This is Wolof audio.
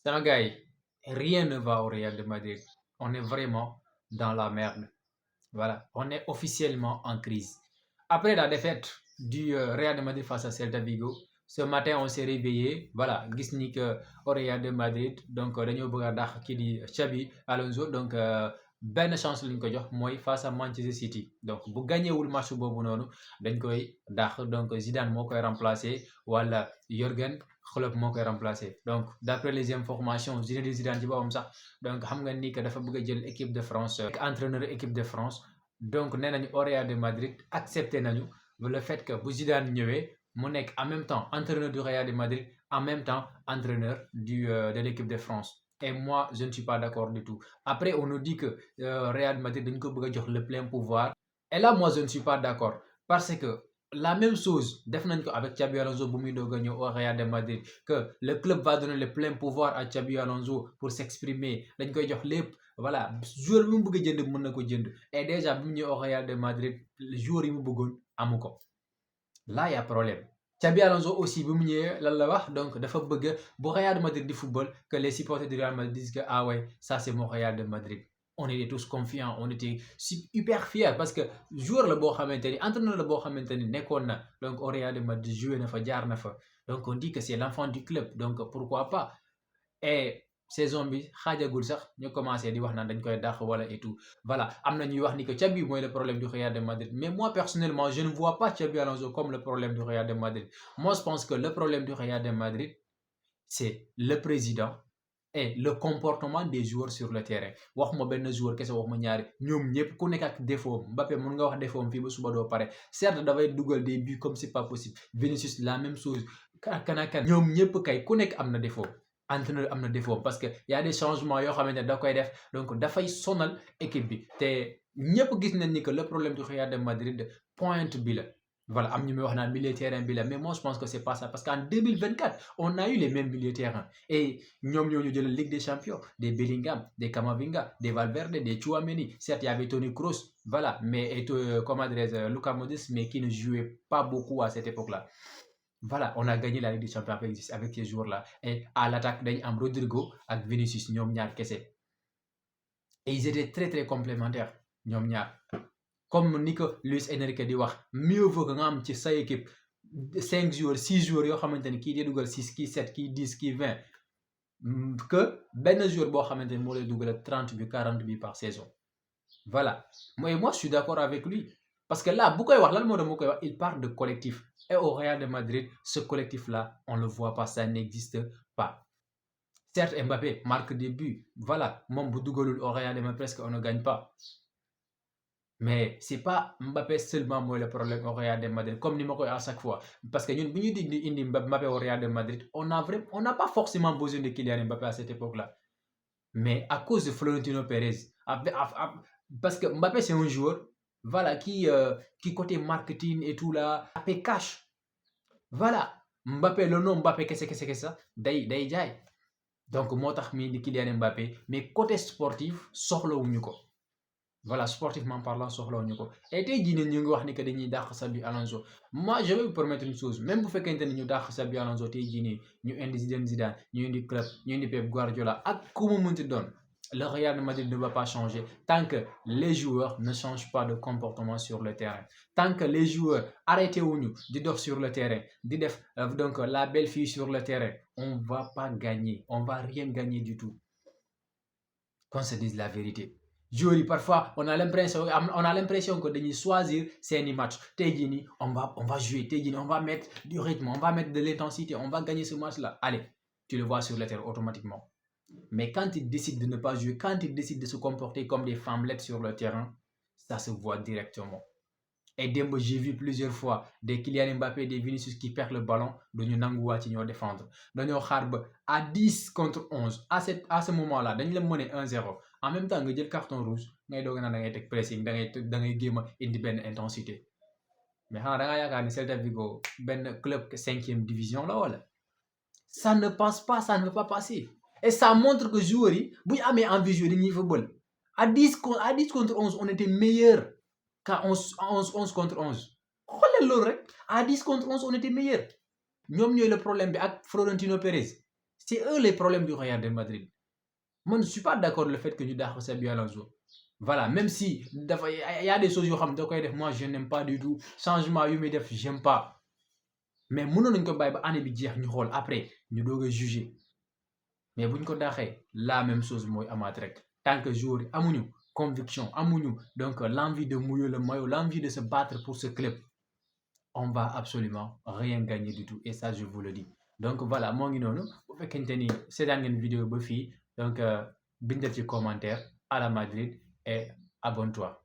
Sama gars yi, rien ne va au Real de Madrid. On est vraiment dans la merde. Voilà, on est officiellement en crise. Après la défaite du Real de Madrid face à Celta Vigo, ce matin on s'est réveillé. Voilà, gis ni que au Real de Madrid, donc dañoo bëgg a dàq kii di Xabi Alonso. Donc benn chance lañ ko jox mooy face à Manchester City. Donc bu gañewul match boobu noonu dañ koy dàq. Donc Zidane moo koy remplacer wala Jürgen Klopp moo koy remplacer. Donc d'après les informations Zinedine Zidane ci boppam sax donc xam nga ni que dafa bëgg a jël équipe de France entraîneur équipe de France. Donc nee nañu au Real de Madrid accepté nañu le fait que bu Zidane ñëwee mu nekk en même temps entraîneur du Real de Madrid en même temps entraîneur de l'équipe de France. Et moi je ne suis pas d'accord du tout. Après on nous dit que Real de Madrid dañ ko bëgg a jox le plein pouvoir. Et là moi je ne suis pas d'accord parce que la même chose def nañ ko avec Xabi Alonso bu muy doog a ñëw au Real de Madrid que le club va donner le plein pouvoir à Xabi Alonso pour s'exprimer dañ koy jox lépp. Voilà, joueur bi mu bëgg a jënd mën na ko jënd et déjà bi mu ñëw au Real de Madrid joueur yi mu bëggoon amu ko. Là y a problème. Xabi Alonso aussi bi mu ñëwee lan la wax donc dafa bëgg bu Real de Madrid di football que les supporters du Real Madrid disent que ah ouais ça c'est mon Real de Madrid. On était tous confiants, on était hyper fiers parce que joueur la boo xamante ni entraîneur la boo xamante ni nekkoon na donc au Real de Madrid joué na fa jaar na fa donc on dit que c'est l'enfant du club donc pourquoi pas. Et saison bi xaajagul sax ñu commencé di wax naan dañ koy dàq wala et tout. Voilà, am na ñuy wax ni que Xabi mooy le problème du Real de Madrid. Mais moi personnellement, je ne vois pas Xabi Alonso comme le problème du Real de Madrid. Moi, je pense que le problème du Real de Madrid, c'est le président et le comportement des joueurs sur le terrain. Waxuma benn joueur kese waxuma ñaari ñoom ñëpp ku nekk ak défaut. Mbappé mun nga wax défaut fii ba suba doo pare. Certes dafay dugal des buts comme c'est pas possible. Vinicius la même chose. Kan ak kan ñoom ñëpp kay ku nekk am na défaut. Entraîneur am na défaut parce que y a des changements yoo xamante ne da koy def donc dafay sonal équipe bi te ñëpp gis nañ ni que le problème du Real de Madrid pointe bi la. Voilà, am ñu may wax naan milieu terrain bi la mais moi je pense que c'est pas ça parce qu'en 2024 on a eu les mêmes milieux terrain et ñoom ñoo ñu jël Ligue des Champions des Bellingham des Camavinga des Valverde des Tchouaméni. Certes y avait Toni Kroos voilà mais comment dirais-je Luka Modric mais qui ne jouait pas beaucoup à cette époque-là. Voilà, on a gagné la Ligue des Champions avec ces joueurs-là. Et à l'attaque, dañ am Rodrigo ak Vinicius ñoom ñaar kese. Et ils étaient très très complémentaires ñoom ñaar. Comme ni ko Luis Enrique di wax mieux vaut que nga am ci sa équipe 5 joueurs 6 joueurs yoo xamante ni kii di dugal 6 kii 7 kii 10 kii 20 que benn joueur boo xamante ni moo lay dugal 30 bi 40 bi par saison. Voilà, moi je suis d'accord avec lui. Parce que là, bu koy wax lan moo tax mu koy wax il parle de collectif. Et au Real de Madrid, ce collectif-là, on ne le voit pas, ça n'existe pas. Certes, Mbappé marque des buts. Voilà, moom bu dugalul au Real de Madrid, presque on ne gagne pas. Mais c'est pas Mbappé seulement mooy le problème au Real de Madrid, comme ni ma koy à chaque fois. Parce que ñun bu ñu dig indi Mbappé au Real de Madrid, on n'a pas forcément besoin de Kylian Mbappé à cette époque-là. Mais à cause de Florentino Pérez, parce que Mbappé c'est un joueur voilà qui côté marketing et tout là Mbappé cash voilà Mbappé le nom Mbappé kese sax day jaay donc moo tax mii di Kylian Mbappé mais côté sportif soxlawuñu ko voilà sportivement parlant soxlawuñu ko et tey jii ñu ngi wax ni que dañuy dàq Xabi Alonso. Moi je vais vous promettre une chose même bu fekkente ni ñu dàq Xabi Alonso tey jii nii ñu indi Zidane ñu indi club ñu indi Pep Guardiola ak ku mu mënti doon. Le Real de Madrid ne va pas changer tant que les joueurs ne changent pas de comportement sur le terrain. Tant que les joueurs arrêtent di dox sur le terrain, di def donc la belle fille sur le terrain, on ne va pas gagner. On ne va rien gagner du tout. Qu'on se dise la vérité. Joueurs yi parfois on a l'impression que dañuy choisir seeni match tey jii nii on va jouer tey jii nii on va mettre du rythme on va mettre de l'intensité on va gagner ce match-là. Allez, tu le vois sur le terrain automatiquement. Mais quand ils décident de ne pas jouer, quand ils décident de se comporter comme des femmelettes sur le terrain, ça se voit directement. Et démb j'ai vu plusieurs fois des Kylian Mbappé des Vinicius qui perdent le ballon dañu nanguwaat ci ñoo défendre dañoo xaar ba à 10 contre 11 à ce moment-là dañu la mener 1-0 en même temps nga jël carton rouge ngay doog naan da ngay teg pressing da ngay jéem a indi benn intensité mais xanaa da ngaa yaakaar ni Celta Vigo benn club 5e division la wala ça ne passe pas, ça ne peut pas passer. Et ça montre que joueurs yi bu ñu amee envie jouer dañuy football à 10 contre 11 on était meilleur qu'à 11 contre 11 xoolal loolu rek à 10 contre 11 on était meilleur ñoom ñooy le problème bi ak Florentino Pérez C'est eux les problèmes du Real de Madrid. Moi, je ne suis pas d'accord le fait que ñu dàq Xabi Alonso. Voilà, même si il y a des choses yoo xam da koy def moi je n'aime pas du tout changement yu muy def j'aime pas mais mënoon nañu ko bàyyi ba année bi jeex ñu xool après ñu doog a juger mais buñ ko dàqee la même chose mooy amaat rek tant que joueur yi amuñu conviction amuñu donc l'envie de mouiller le maillot l'envie de se battre pour ce club on va absolument rien gagner du tout et ça je vous le dis donc voilà moo ngi noonu bu fekkente ni seetaan ngeen vidéo ba fii donc bindal ci commentaire à la Madrid et abonne-toi.